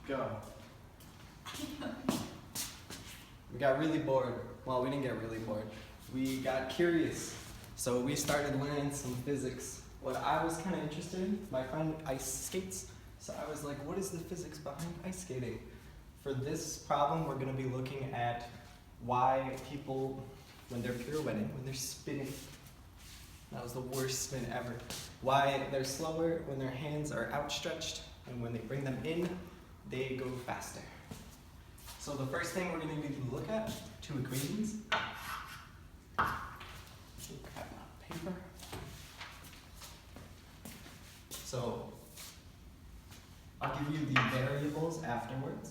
Go. We got really bored. Well, we didn't get really bored. We got curious. So we started learning some physics. What I was kind of interested in, my friend ice skates. So I was like, what is the physics behind ice skating? For this problem, we're going to be looking at why people, when they're pirouetting, when they're spinning, that was the worst spin ever, why they're slower when their hands are outstretched, and when they bring them in, they go faster. So the first thing we're going to need to look at, two equations. Grab my paper. So I'll give you the variables afterwards.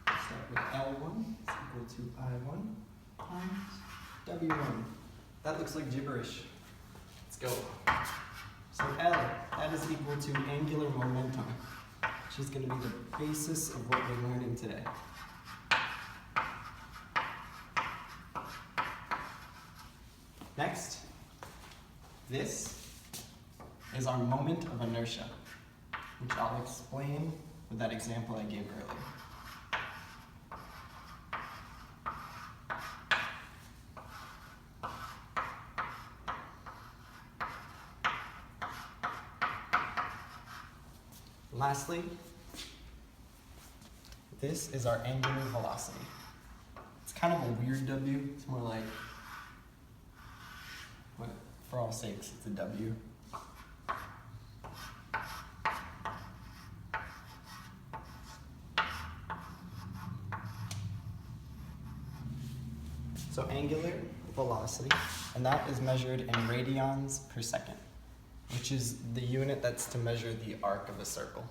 Start with L1 is equal to I1 times W1. That looks like gibberish. Let's go. So L, that is equal to angular momentum, which is going to be the basis of what we're learning today. Next, this is our moment of inertia, which I'll explain with that example I gave earlier. Lastly, this is our angular velocity. It's kind of a weird W. It's more like, but for all sakes, it's a W. So angular velocity, and that is measured in radians per second, which is the unit that's to measure the arc of a circle.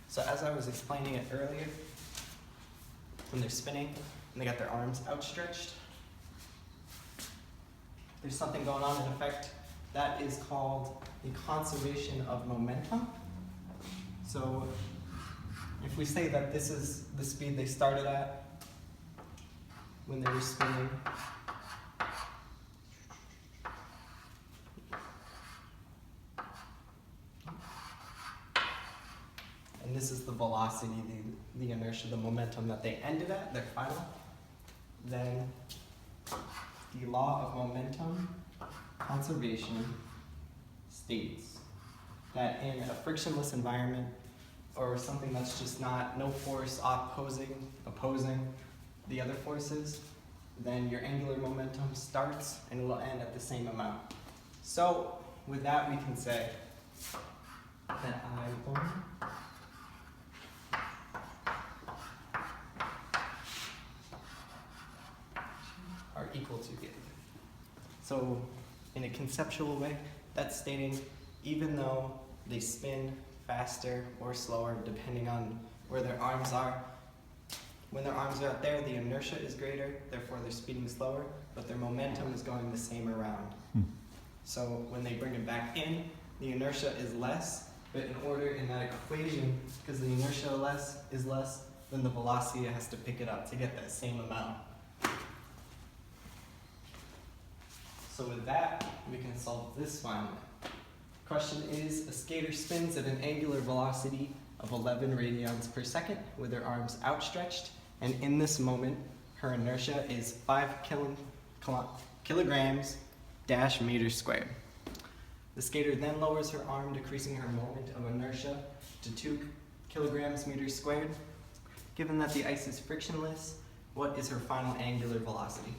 So as I was explaining it earlier, when they're spinning and they got their arms outstretched, there's something going on in effect that is called the conservation of momentum. So if we say that this is the speed they started at when they were spinning, and this is the velocity, the inertia, the momentum that they ended at, their final, then the law of momentum conservation states that in a frictionless environment, or something that's just no force opposing the other forces, then your angular momentum starts and it will end at the same amount. So with that we can say that I1 are equal to it. So in a conceptual way, that's stating even though they spin faster or slower depending on where their arms are, when their arms are out there, the inertia is greater, therefore they're speeding slower, but their momentum is going the same around. So when they bring it back in, the inertia is less, but in order in that equation, because the inertia is less, then the velocity has to pick it up to get that same amount. So with that, we can solve this finally. Question is, a skater spins at an angular velocity of 11 radians per second with her arms outstretched, and in this moment, her inertia is 5 kilograms dash meters squared. The skater then lowers her arm, decreasing her moment of inertia to 2 kilograms meters squared. Given that the ice is frictionless, what is her final angular velocity?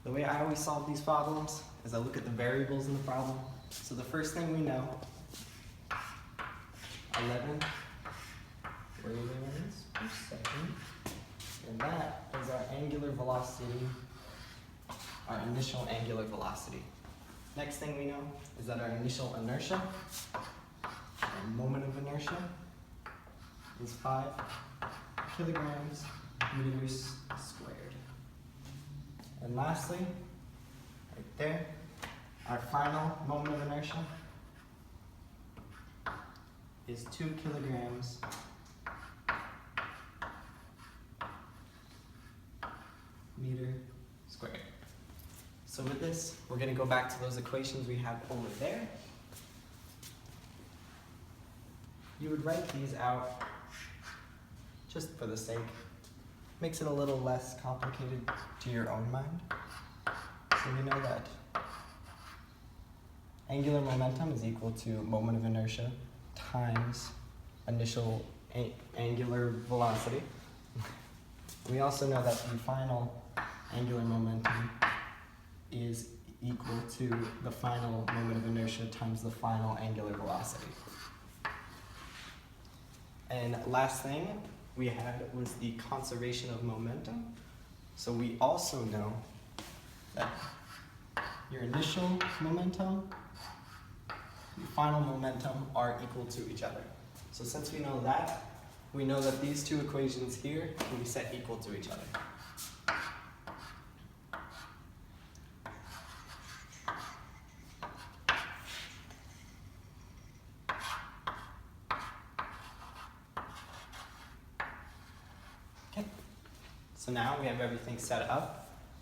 The way I always solve these problems is I look at the variables in the problem. So the first thing we know, 11 radians per second, and that is our angular velocity, our initial angular velocity. Next thing we know is that our initial inertia, our moment of inertia, is 5 kilograms meters squared. And lastly, right there, our final moment of inertia is 2 kilograms meter squared. So with this, we're going to go back to those equations we have over there. You would write these out just for the sake. Makes it a little less complicated to your own mind. So we know that angular momentum is equal to moment of inertia times initial angular velocity. We also know that the final angular momentum is equal to the final moment of inertia times the final angular velocity. And last thing we had was the conservation of momentum. So we also know that your initial momentum, your final momentum are equal to each other. So since we know that these two equations here can be set equal to each other. Okay, so now we have everything set up.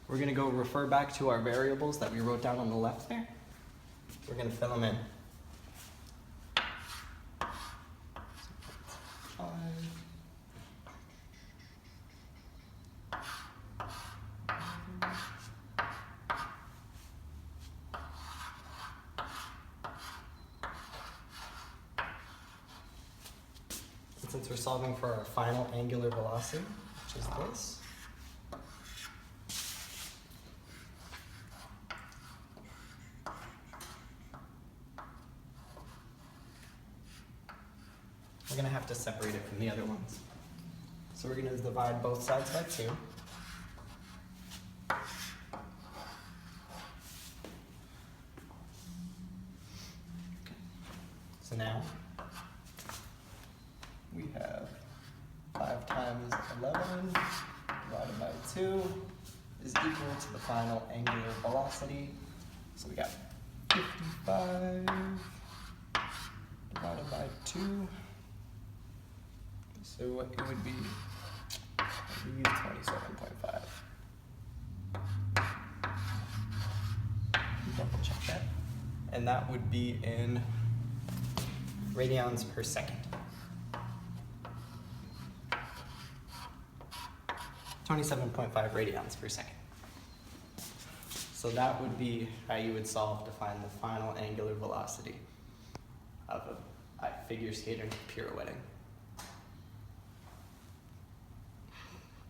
We're going to go refer back to our variables that we wrote down on the left there. We're going to fill them in. Since we're solving for our final angular velocity, which is this, we're going to have to separate it from the other ones. So we're going to divide both sides by 2. So now we have 5 times 11 divided by 2 is equal to the final angular velocity. So we got 55 divided by 2. So it would be 27.5. Double check that. And that would be in radians per second. 27.5 radians per second. So that would be how you would solve to find the final angular velocity of a figure skater pirouetting.